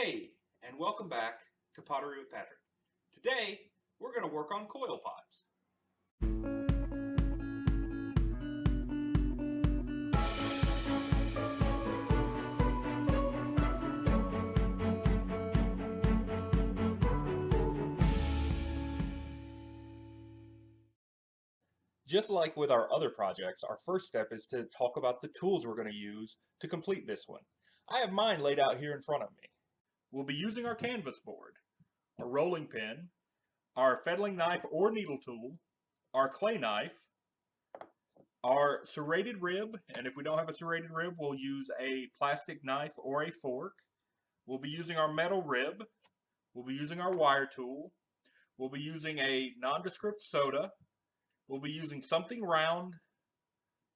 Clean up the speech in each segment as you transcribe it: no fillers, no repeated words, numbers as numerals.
Hey, and welcome back to Pottery with Patrick. Today, we're going to work on coil pots. Just like with our other projects, our first step is to talk about the tools we're going to use to complete this one. I have mine laid out here in front of me. We'll be using our canvas board, a rolling pin, our fettling knife or needle tool, our clay knife, our serrated rib, and if we don't have a serrated rib, we'll use a plastic knife or a fork. We'll be using our metal rib. We'll be using our wire tool. We'll be using a nondescript soda. We'll be using something round,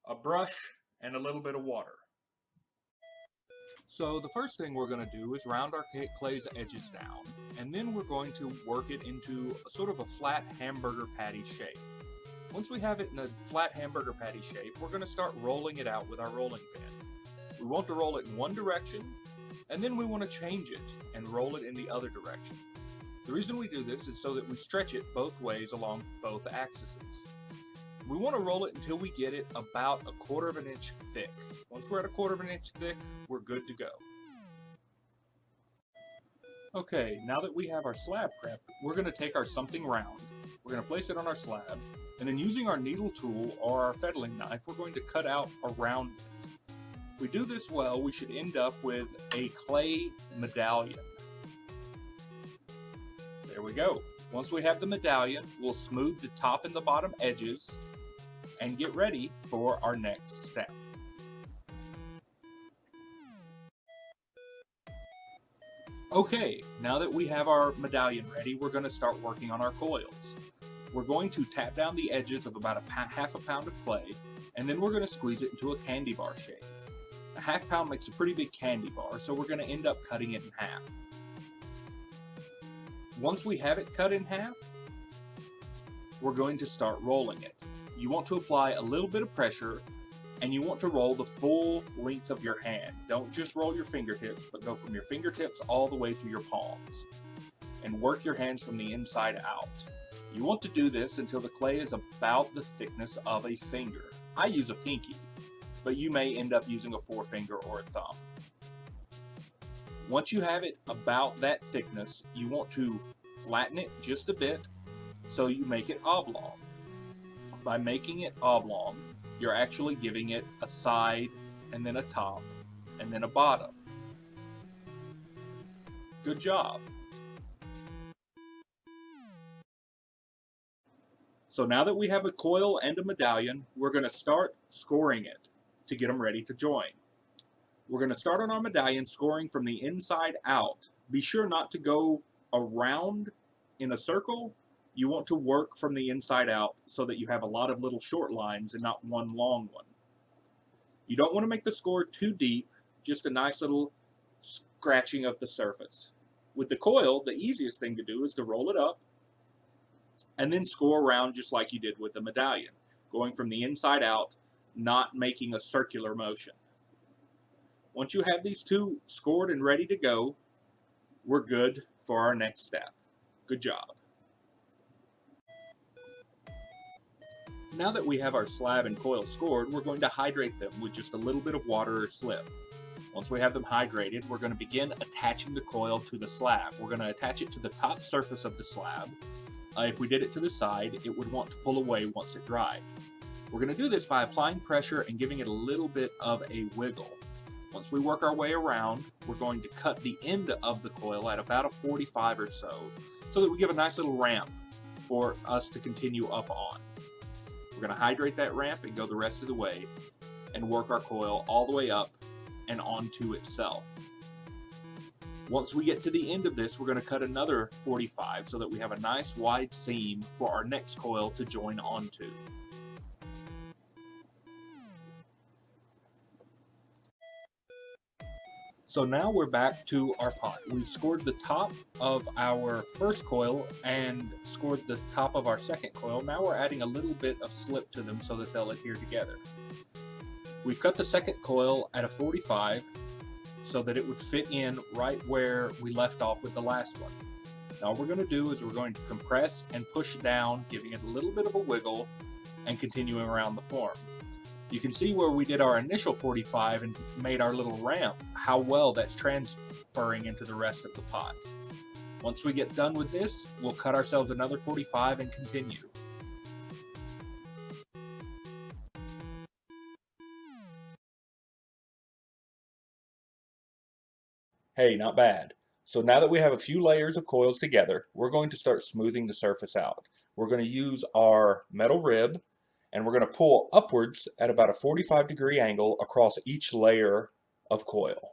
a brush, and a little bit of water. So the first thing we're going to do is round our clay's edges down, and then we're going to work it into sort of a flat hamburger patty shape. Once we have it in a flat hamburger patty shape, we're going to start rolling it out with our rolling pin. We want to roll it in one direction, and then we want to change it and roll it in the other direction. The reason we do this is so that we stretch it both ways along both axes. We want to roll it until we get it about a 1/4 of an inch thick. Once we're at a 1/4 of an inch thick, we're good to go. Okay, now that we have our slab prepped, we're going to take our something round, we're going to place it on our slab, and then using our needle tool or our fettling knife, we're going to cut out around it. If we do this well, we should end up with a clay medallion. There we go. Once we have the medallion, we'll smooth the top and the bottom edges and get ready for our next step. Okay, now that we have our medallion ready, we're going to start working on our coils. We're going to tap down the edges of about half a pound of clay, and then we're going to squeeze it into a candy bar shape. A half pound makes a pretty big candy bar, so we're going to end up cutting it in half. Once we have it cut in half, we're going to start rolling it. You want to apply a little bit of pressure, and you want to roll the full length of your hand. Don't just roll your fingertips, but go from your fingertips all the way to your palms, and work your hands from the inside out. You want to do this until the clay is about the thickness of a finger. I use a pinky, but you may end up using a forefinger or a thumb. Once you have it about that thickness, you want to flatten it just a bit so you make it oblong. By making it oblong, you're actually giving it a side and then a top and then a bottom. Good job. So now that we have a coil and a medallion, we're going to start scoring it to get them ready to join. We're going to start on our medallion scoring from the inside out. Be sure not to go around in a circle. You want to work from the inside out so that you have a lot of little short lines and not one long one. You don't want to make the score too deep, just a nice little scratching of the surface. With the coil, the easiest thing to do is to roll it up and then score around just like you did with the medallion, going from the inside out, not making a circular motion. Once you have these two scored and ready to go, we're good for our next step. Good job. Now that we have our slab and coil scored, we're going to hydrate them with just a little bit of water or slip. Once we have them hydrated, we're going to begin attaching the coil to the slab. We're going to attach it to the top surface of the slab. If we did it to the side, it would want to pull away once it dried. We're going to do this by applying pressure and giving it a little bit of a wiggle. Once we work our way around, we're going to cut the end of the coil at about a 45 or so that we give a nice little ramp for us to continue up on. We're going to hydrate that ramp and go the rest of the way and work our coil all the way up and onto itself. Once we get to the end of this, we're going to cut another 45 so that we have a nice wide seam for our next coil to join onto. So now we're back to our pot. We've scored the top of our first coil and scored the top of our second coil. Now we're adding a little bit of slip to them so that they'll adhere together. We've cut the second coil at a 45, so that it would fit in right where we left off with the last one. Now what we're going to do is we're going to compress and push down, giving it a little bit of a wiggle and continuing around the form. You can see where we did our initial 45 and made our little ramp, how well that's transferring into the rest of the pot. Once we get done with this, we'll cut ourselves another 45 and continue. Hey, not bad. So now that we have a few layers of coils together, we're going to start smoothing the surface out. We're going to use our metal rib and we're going to pull upwards at about a 45-degree angle across each layer of coil.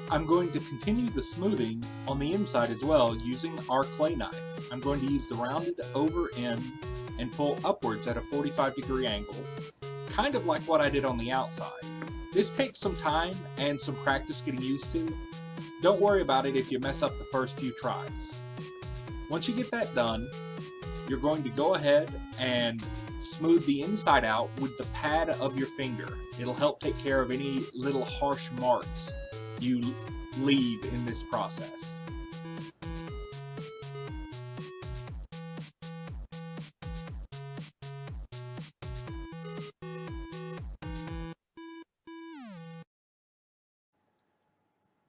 I'm going to continue the smoothing on the inside as well using our clay knife. I'm going to use the rounded over end and pull upwards at a 45-degree angle, kind of like what I did on the outside. This takes some time and some practice getting used to. Don't worry about it if you mess up the first few tries. Once you get that done, you're going to go ahead and smooth the inside out with the pad of your finger. It'll help take care of any little harsh marks you leave in this process.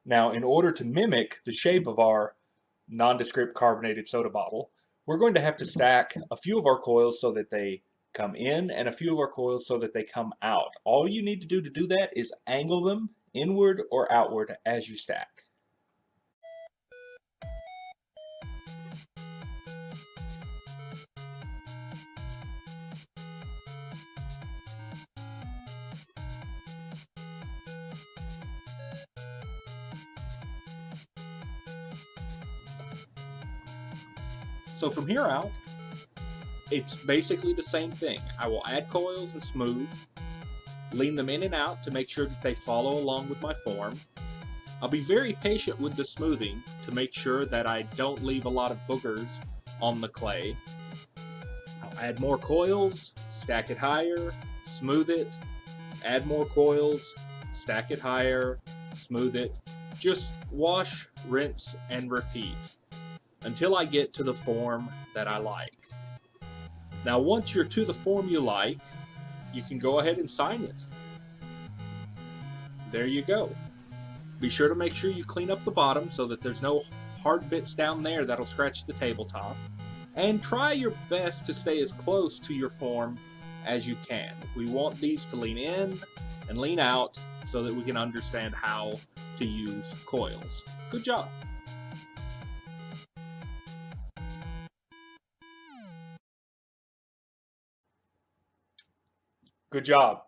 Now, in order to mimic the shape of our nondescript carbonated soda bottle, we're going to have to stack a few of our coils so that they come in and a few of our coils so that they come out. All you need to do that is angle them inward or outward as you stack. So from here out, it's basically the same thing. I will add coils to smooth, lean them in and out to make sure that they follow along with my form. I'll be very patient with the smoothing to make sure that I don't leave a lot of boogers on the clay. I'll add more coils, stack it higher, smooth it, add more coils, stack it higher, smooth it. Just wash, rinse, and repeat until I get to the form that I like. Now once you're to the form you like, you can go ahead and sign it. There you go. Be sure to make sure you clean up the bottom so that there's no hard bits down there that'll scratch the tabletop. And try your best to stay as close to your form as you can. We want these to lean in and lean out so that we can understand how to use coils. Good job. Good job.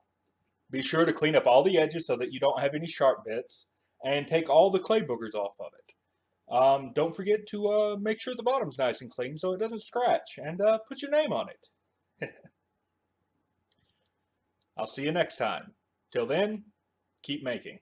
Be sure to clean up all the edges so that you don't have any sharp bits and take all the clay boogers off of it. Don't forget to make sure the bottom's nice and clean so it doesn't scratch and put your name on it. I'll see you next time. Till then, keep making.